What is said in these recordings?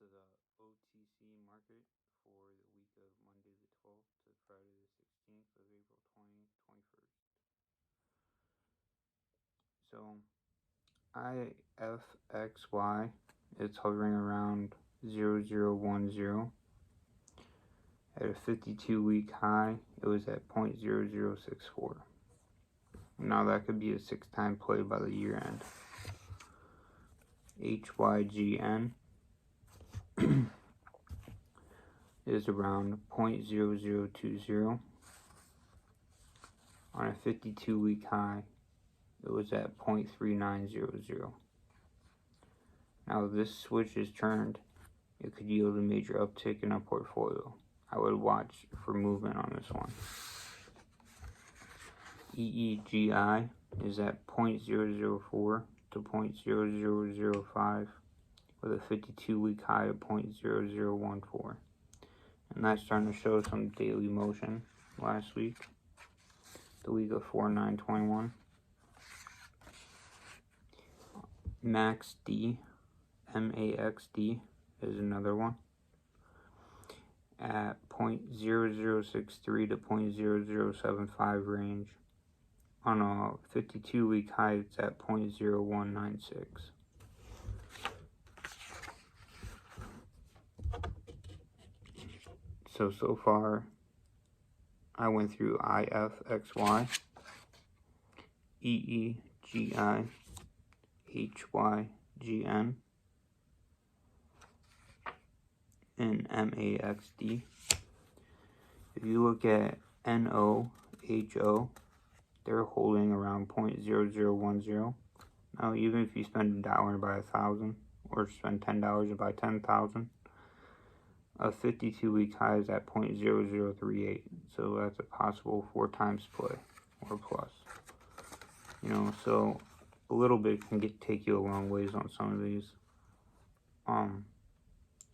to the OTC market for the week of Monday the 12th to Friday the 16th of April 2021. So IFXY is hovering around 0010. At a 52-week high, it was at 0.0064. Now that could be a 6-time play by the year end. HYGN is around 0.0020. On a 52-week high, it was at 0.3900. Now if this switch is turned, it could yield a major uptick in a portfolio. I would watch for movement on this one. EEGI is at 0.004 to 0.0005 with a 52-week high of 0.0014. And that's starting to show some daily motion last week, the week of 4/9/21. MAXD, MAXD is another one at 0.0063 to 0.0075 range. On a 52-week high, it's at 0.0196. So far, I went through IFXY, EEGI, HYGN, and MAXD. If you look at NOHO, they're holding around 0.0010. Now, even if you spend $1 and buy 1,000, or spend $10 and buy 10,000, a 52-week high is at 0.0038. So that's a possible 4 times play or plus. So a little bit can take you a long ways on some of these.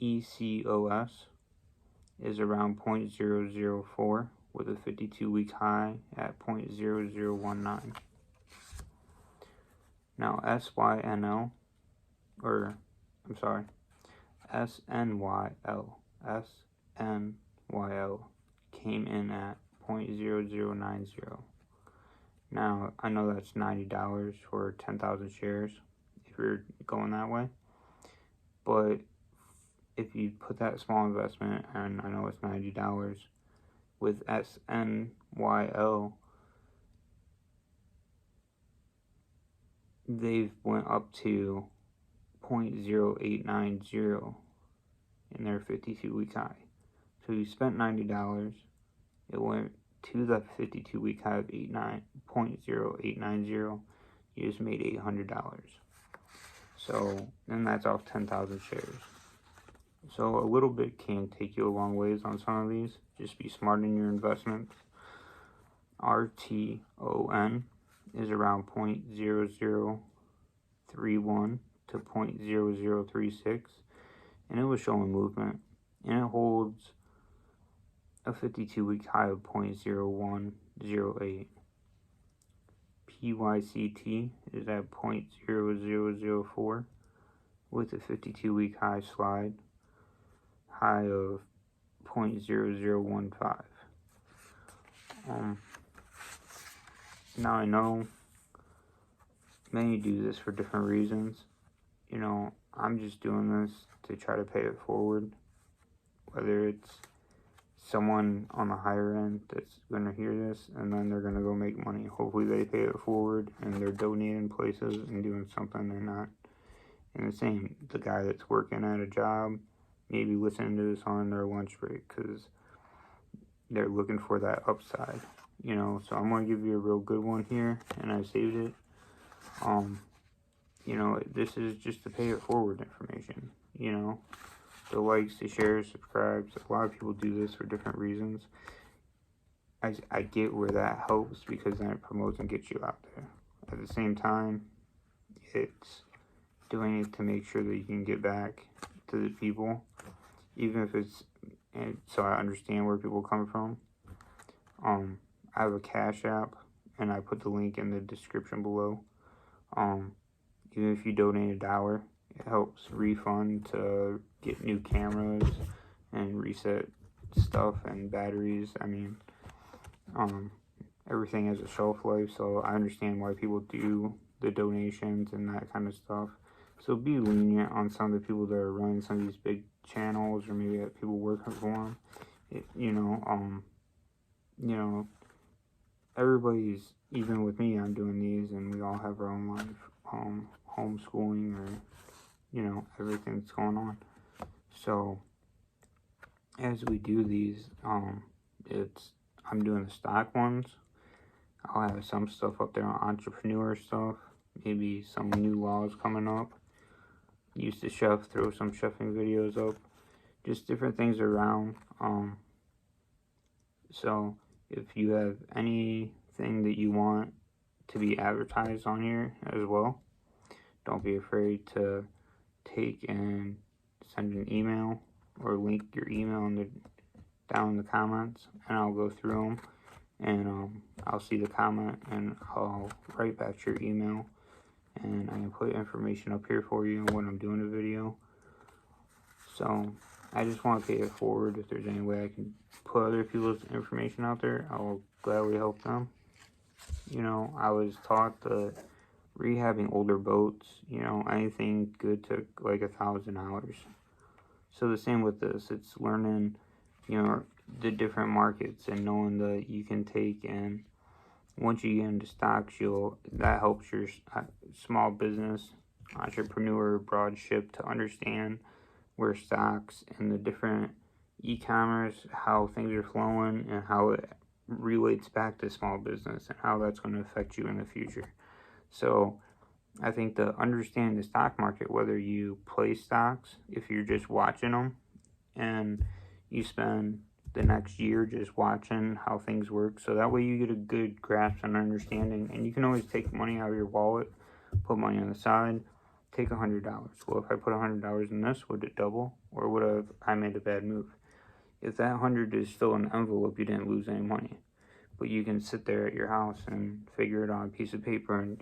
ECOS is around 0.004 with a 52-week high at 0.0019. Now SNYL came in at 0.0090. Now, I know that's $90 for 10,000 shares if you're going that way. But if you put that small investment, and I know it's $90, with SNYL, they've went up to 0.0890 in their 52-week high. So you spent $90, it went to the 52-week high of 0.0890, you just made $800. So then that's off 10,000 shares. So a little bit can take you a long ways on some of these. Just be smart in your investments. RTON is around 0.0031 to 0.0036, and it was showing movement, and it holds a 52-week high of 0.0108. PYCT is at 0.0004 with a 52-week high slide high of 0.0015. Now I know many do this for different reasons. I'm just doing this to try to pay it forward. Whether it's someone on the higher end that's going to hear this and then they're going to go make money. Hopefully they pay it forward and they're donating places and doing something they're not. And the same, the guy that's working at a job, maybe listening to this on their lunch break because they're looking for that upside. So I'm going to give you a real good one here, and I saved it. This is just to pay it forward information, the likes, the shares, subscribes. A lot of people do this for different reasons. I get where that helps because then it promotes and gets you out there. At the same time, it's doing it to make sure that you can get back to the people, even if it's, so I understand where people come from. I have a Cash App, and I put the link in the description below. Even if you donate $1, It helps refund to get new cameras and reset stuff and batteries. I mean, everything has a shelf life, so I understand why people do the donations and that kind of stuff. So be lenient on some of the people that are running some of these big channels, or maybe have people working for them. You know, everybody's, even with me, I'm doing these, and we all have our own life, homeschooling, or, you know, everything that's going on. So, as we do these, I'm doing the stock ones. I'll have some stuff up there on entrepreneur stuff, maybe some new laws coming up. Used to chef, throw some chefing videos up, just different things around. So if you have anything that you want to be advertised on here as well, don't be afraid to take and send an email or link your email down in the comments, and I'll go through them, and I'll see the comment, and I'll write back to your email, and I can put information up here for you when I'm doing a video. So I just want to pay it forward. If there's any way I can put other people's information out there, I will gladly help them. You know, I was taught that rehabbing older boats, you know, anything good took like 1,000 hours. So the same with this. It's learning, you know, the different markets and knowing that you can take, and once you get into stocks, that helps your small business entrepreneur broad ship to understand where stocks and the different e-commerce, how things are flowing, and how it relates back to small business, and how that's going to affect you in the future. So I think to understand the stock market, whether you play stocks, if you're just watching them, and you spend the next year just watching how things work, so that way you get a good grasp and understanding, and you can always take money out of your wallet, put money on the side, take $100. Well, if I put $100 in this, would it double, or would I made a bad move? If that 100 is still an envelope, you didn't lose any money, but you can sit there at your house and figure it on a piece of paper and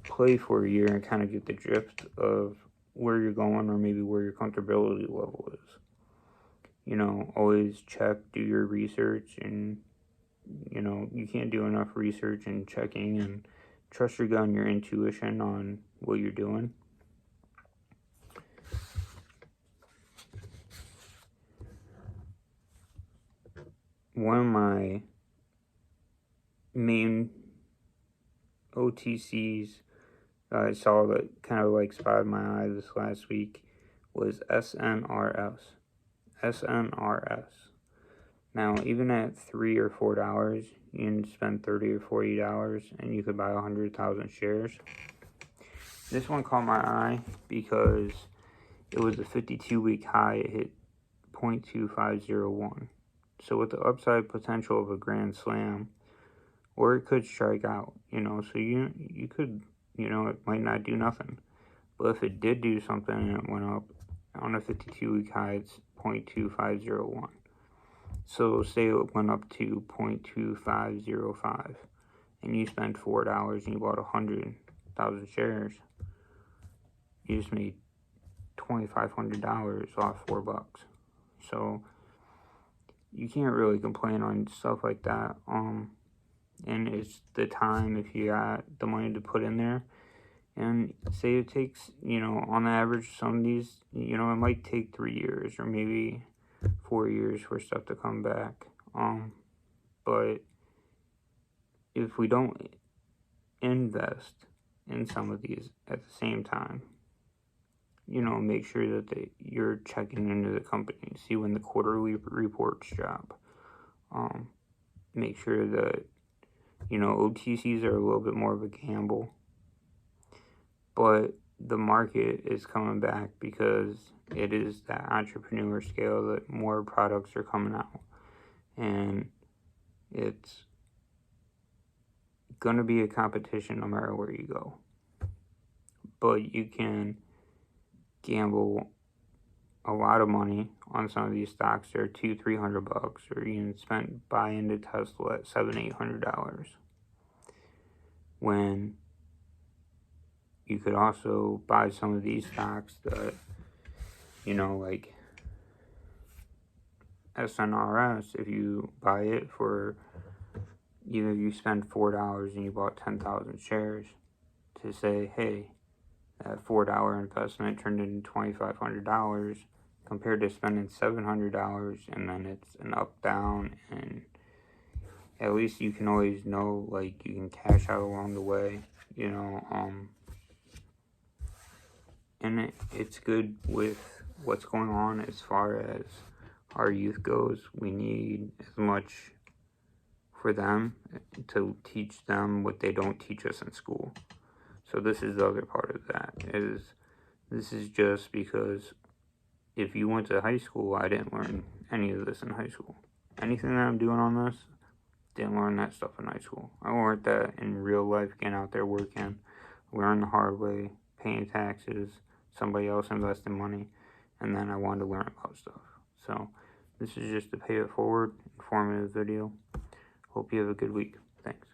play for a year and kind of get the drift of where you're going, or maybe where your comfortability level is. You know, always check, do your research, and, you know, you can't do enough research and checking, and trust your gut, your intuition on what you're doing. One of my main OTCs I saw that kind of like spotted my eye this last week was SNRS. SNRS. Now, even at $3 or $4, you can spend $30 or $40, and you could buy 100,000 shares. This one caught my eye because it was a 52-week high. It hit 0.2501. So with the upside potential of a grand slam, or it could strike out, you know, so you could, you know, it might not do nothing. But if it did do something and it went up on a 52-week high, it's 0.2501. So say it went up to 0.2505, and you spent $4 and you bought 100,000 shares, you just made $2,500 off $4. So you can't really complain on stuff like that. And it's the time, if you got the money to put in there. And say it takes, you know, on average, some of these, you know, it might take 3 years or maybe 4 years for stuff to come back. But if we don't invest in some of these at the same time, you know, make sure that you're checking into the company, see when the quarterly reports drop. Make sure that, you know, OTCs are a little bit more of a gamble, but the market is coming back because it is that entrepreneur scale that more products are coming out, and it's going to be a competition no matter where you go. But you can gamble a lot of money on some of these stocks. They're $200-$300, or you can buy into Tesla at $700-$800, when you could also buy some of these stocks that, you know, like SNRS. If you buy it for, even if you spend $4 and you bought 10,000 shares, to say, hey, that $4 investment turned into $2,500 compared to spending $700, and then it's an up down, and at least you can always know, like, you can cash out along the way, you know. And it's good with what's going on as far as our youth goes. We need as much for them to teach them what they don't teach us in school. So this is the other part of that, is this is just because if you went to high school, I didn't learn any of this in high school. Anything that I'm doing on this, didn't learn that stuff in high school. I learned that in real life, getting out there working, learning the hard way, paying taxes, somebody else investing money, and then I wanted to learn about stuff. So this is just a pay it forward, informative video. Hope you have a good week. Thanks.